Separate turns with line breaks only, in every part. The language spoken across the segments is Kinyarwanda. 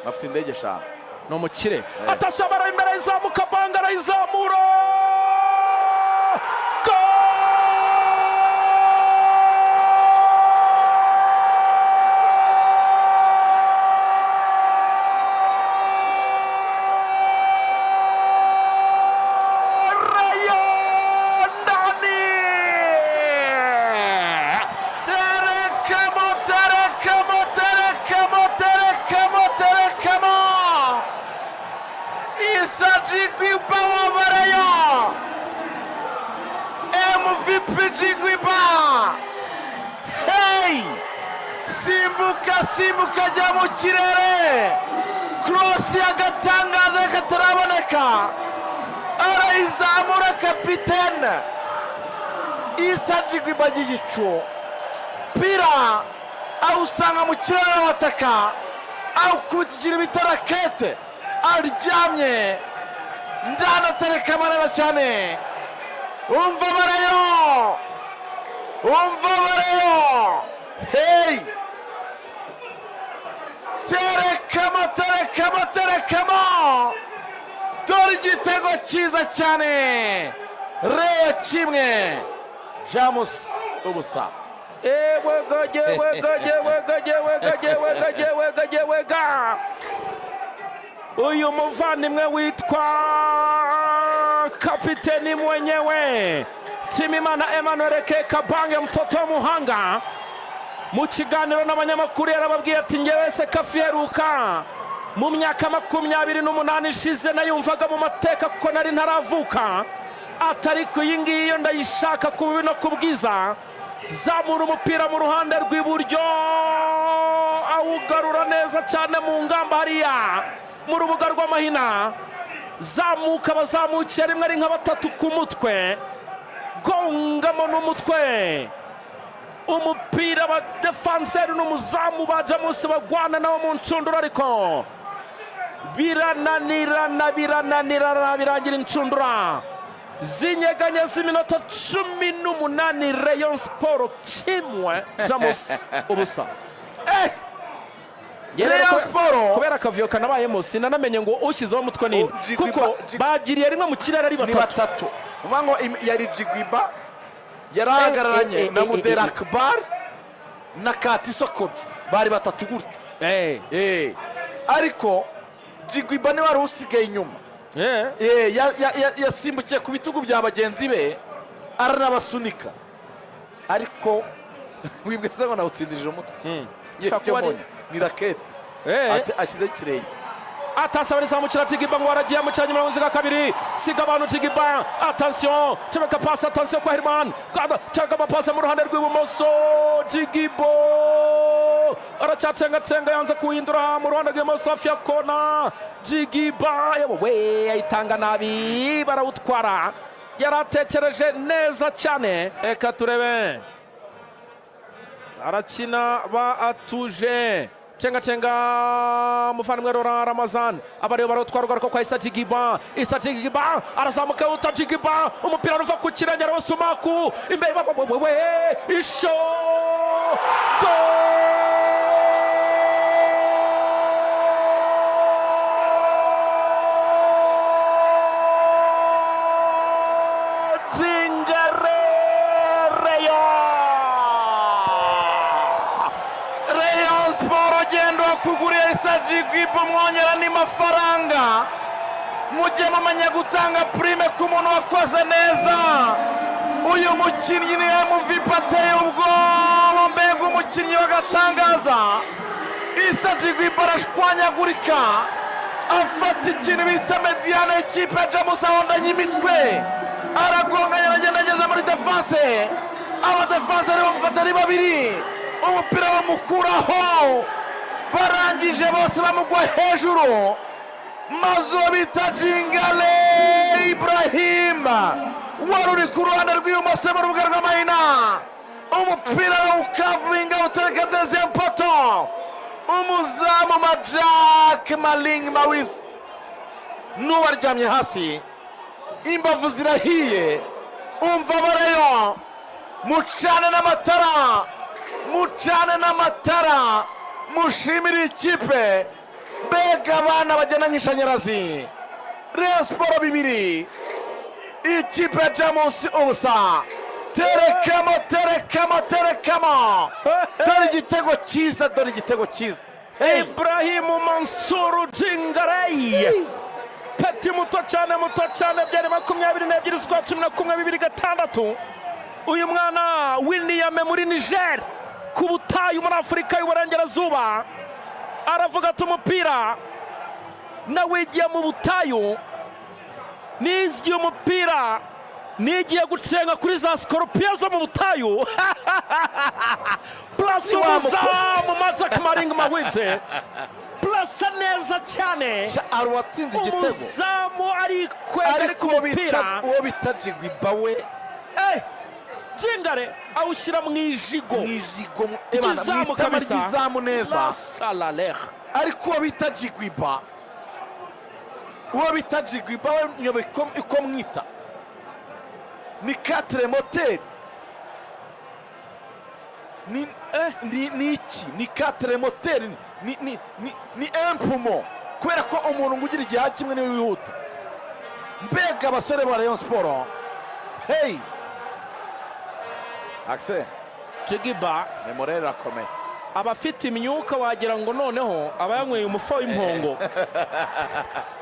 afite indege eshanu
no mukire atasabara imbere izamuka bangara izamura
Jigwiba wabarayo MVP Jigwiba hey simbuka jya mu kirere cross y'agatangaza kataraboneka arayizamura kapitene Issa Jigwiba gigicu pira awusanga mu kirere wataka awukubitira bitarakete aryamye ndana tereka manana cyane umva barayo hey terekamo dore igitego cyiza cyane Reyo kimwe Jamus ubusa
wega uyu muvandimwe witwa kapiteni mwenyewe Timimana Emmanuel Kabange mtoto Muhanga mu kiganiro n'abanyamakuru yarababwiye ati ngewe se kafiheruka mu myaka 28 ishize nayumvaga mu mateka kuko nari ntaravuka atari kuyingiyo ndayishaka kubi no kubwiza zamura umupira mu ruhande rw'iburyo awugarura neza cyane mu ngamba hariya mu rubuga rw'amahina zamuka bazamukiye rimwe ari nka batatu ku mutwe gongamo n'umutwe umupira ba defenseur n'umuzamu baje munsi bagwana nawo mu ncundura ariko birananirana birangira incundura zinyeganye z'iminota 18 Rayon Sport kimwe Jamus ubusa
Rayon Sport
kubera akavuyo kanabayemo sinanamenye ngo ushyizeho umutwe nini kuko bagiriye rimwe mu kirere ari batatu
uvango yari Jigwiba yarahagararanye na Mudera Akbar na Katiso Kojo bari batatu gutyo ariko Jigwiba ni wari usigaye inyuma yasimbukiye ku bitugu bya bagenzi be aranabasunika ariko wibweza ngo nawutsindije umutwe ni rakete ashyize ikirenge
atasaba rizamukira Jigwiba ngo aragiye mu cyanya 22 siga abantu Jigwiba attention cheka pass attention kwa Herman cheka pass mu ruhande rw'ibumoso Jigwiba aracyacenga yanze kuhindura mu ruhande rw'ibumoso afya kona Jigwiba yewe ayitanga nabi barawutwara yaratekereje neza cyane reka turebe arakina ba atuje cenga muvandimwe Laurent Ramazan abareba barotwarwa ko kwa Issa Jigwiba arazamuka uta Jigwiba umupira uva ku kirengera w'Sumaku imbere isho
kugurira Issa Jigwiba mwongera ni mafaranga mujye mumenya gutanga prime ku muntu wakoze neza uyu mukinnyi ni MVP ateye ubwoba mbega umukinnyi w'agatangaza Issa Jigwiba arashwanyagurika afata ikintu bita mediane y'ikipe ya Jamus ahondanye imitwe aragonganya aragenda ageze muri defense abadefense bamufata ari babiri umupira bamukuraho barangije bose bamugwa hejuru mazo bita Jingale Ibrahim wari uri ku ruhande rw'ibumoso mu rubuga rw'amahina umupira ukavinga utereka deuxième poto umuzamu Jack Maling Mawith n'ubaryamye hasi imbavu zirahiye umva barayo mucane n'amatara mushimira ikipe mbega abana bagenda nk'ishanyarazi. Rayon Sport 2 ikipe ya Jamus ubusa. Terekamo dore igitego cyiza, dore igitego cyiza.
Ibrahimu Mansuru Jingarei, peti muto cyane byari 22 z'ukwa 11 2006. Uyu mwana William muri Niger ku butayu muri Afurika y'Uburengerazuba aravuga ati umupira nawe igiye mu butayu, niziye umupira nigiye gucenga kuri za Scorpion zo mu butayu. Plus umuzamu Majak Maring Mawize, plus neza cyane
ari watsinze igitego.
Umuzamu ari kwegera ku mupira,
uwo bita Jigwiba we
Jingare awushyira mu ijigo,
izamu kabisa, izamu neza
salaleh.
Ariko uwo bita Jigwiba, we nyobe uko mwita ni 4 moteri. Ni iki? Ni 4 moteri, ni impumo, kubera ko umuntu ngugira igihe kimwe niwe wihuta. Mbega abasore ba Rayon Sport, hey Axel
Jigiba
memorera akomeye,
abafite imyuka wagira ngo noneho abayanyweye umufa w'impongo.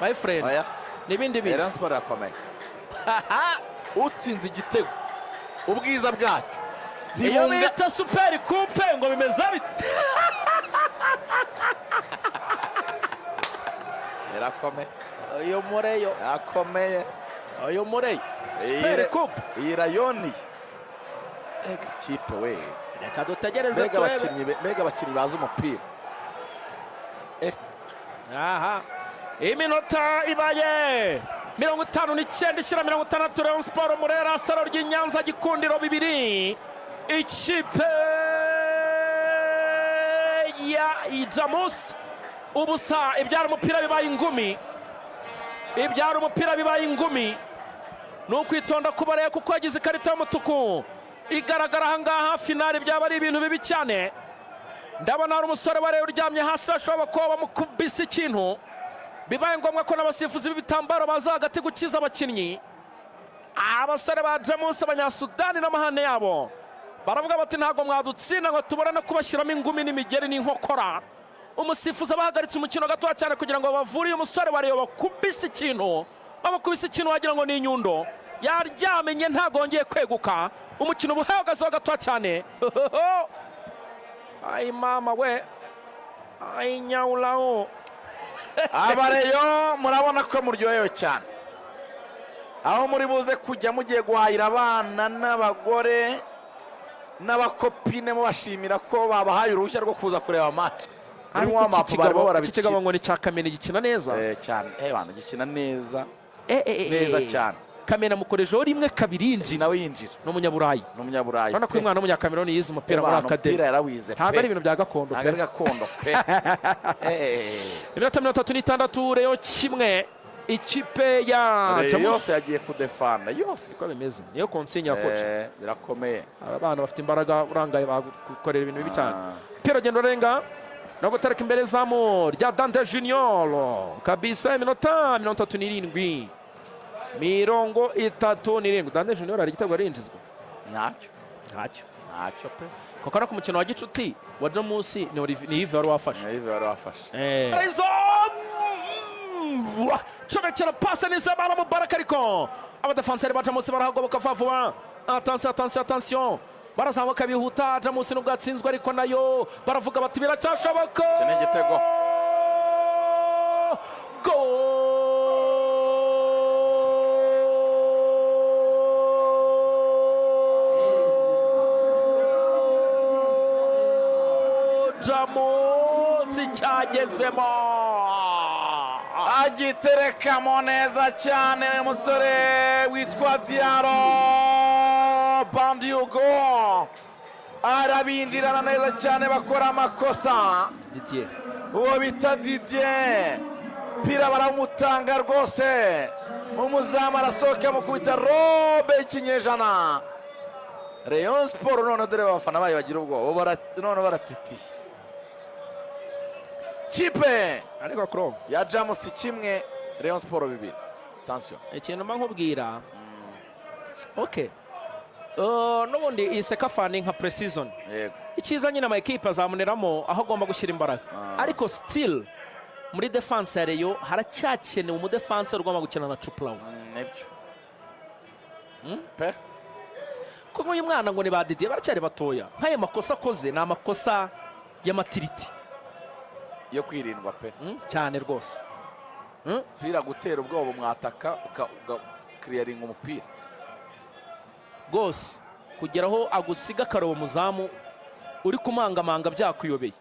My friend, n'ibindi bintu.
Rayon Sport akomeye. Utsinze igitego ubwiza bwacyo
iyo bita super coupe ngo bimeze bite?
Yarakomeye,
uyu mureyo
akomeye,
uyu mureyo super coupe
irayoni. Ega kipe we,
reka dutegereze turebe.
Mega abakinnyi bazi umupira.
Aha, iminota ibaye 59 ishyira 60. Rayon Sport Murera Saro ry'Inyanza Gikundiro 2, ikipe ya Jamus ubusa. Ibyara umupira bibaye ingumi, n'ukwitonda kubareye kuko yagize ikarita y'umutuku igaragara ahangaha. Finale byaba ari ibintu bibi cyane. Ndabona hari umusore bareye uryamye hasi, bashobora kuba bamukubise ikintu, bibaye ngombwa ko n'abasifuzi b'ibitambaro baza hagati gukiza abakinnyi. Abasore ba Jamus Abanyasudani n'amahane yabo baravuga bati ntabwo mwadutsinda ngo tubone no kubashyiramo ingumi n'imigeri n'inkokora. Umusifuzi abahagaritse umukino gatoya cyane kugira ngo bavure uyu musore bareba bakubise ikintu, wagira ngo ni inyundo. Yaryamenye ntabwo yongeye kweguka, umukino ubuhagazeho gatoya cyane. Ay mama we, ay nyaulao.
Abareyo murabona ko muryohewe cyane, aho muri buze kujya mugiye guhahira abana n'abagore n'abakopine mubashimira ko babahaye uruhushya rwo kuza kureba match.
Iki kigabo ngo ni cya Kamena gikina neza
cyane. Bana gikina neza neza cyane.
Kamena mukorejeho rimwe kabiri inji
nawe yinjira.
N'umunyaburayi. Urabona ko umwana w'umunyakameroni yize umupira muri akademi. Ntabwo ari ibintu bya gakondo pe. Iminota 36 Rayon 1, ikipe ya
Jamus yose yagiye kudefanda yose.
Uko bimeze niyo konsinya ya coach.
Birakomeye.
Abana bafite imbaraga urangaye bagukorera ibintu bibi cyane. Piero Gendo Renga no gutereka imbere zamu rya Dante Junior kabisa. Iminota 37 Dante Junior ari igitego arinjizwa. Ntacyo pe. Kuko no ku mukino wa gicuti wa Jamus ni Yves wari wafashe. Chomekera pasa ni Zabara Mubaraka, ariko abadefanseri ba Jamus barahagoboka vuba. Attention barazamuka bihuta. Jamus nubwo atsinzwe ariko nayo baravuga bati biracyashoboka.
Cyane igitego.
Jamus cyagezemo,
agiterekamo neza cyane umusore witwa Diaro Bandiugo, arabinjirana neza cyane bakora amakosa. Uwo bita Didier pira baramutanga rwose, umuzamu arasohoka mu kubita robe y'ikinyejana. Rayon Sport none dore abafana bayo bagira ubwoba, none baratitiye ikipe
ariko kuro
ya Jamus kimwe Rayon Sport 2. Attention.
ikintu mba nkubwira okay n'ubundi iyi Sekafa ni nka pre-season.
Yego.
Icyiza nyine ama ekipe azamuneramo aho agomba gushyira imbaraga ariko still muri defense ya Rayon haracyakenewe umudefense ugomba gukina na Chuplaw.
Nebyo. Pe
kuko uyu mwana ngo ni ba Didier baracyari batoya nk'ayo makosa akoze ni amakosa y'amatiriti
yo kwirindwa pe
cyane rwose.
Pira gutera ubwoba mwataka clearing umupira
rwose kugeraho agusiga akarobo muzamu uri kumangamanga byakuyobeye.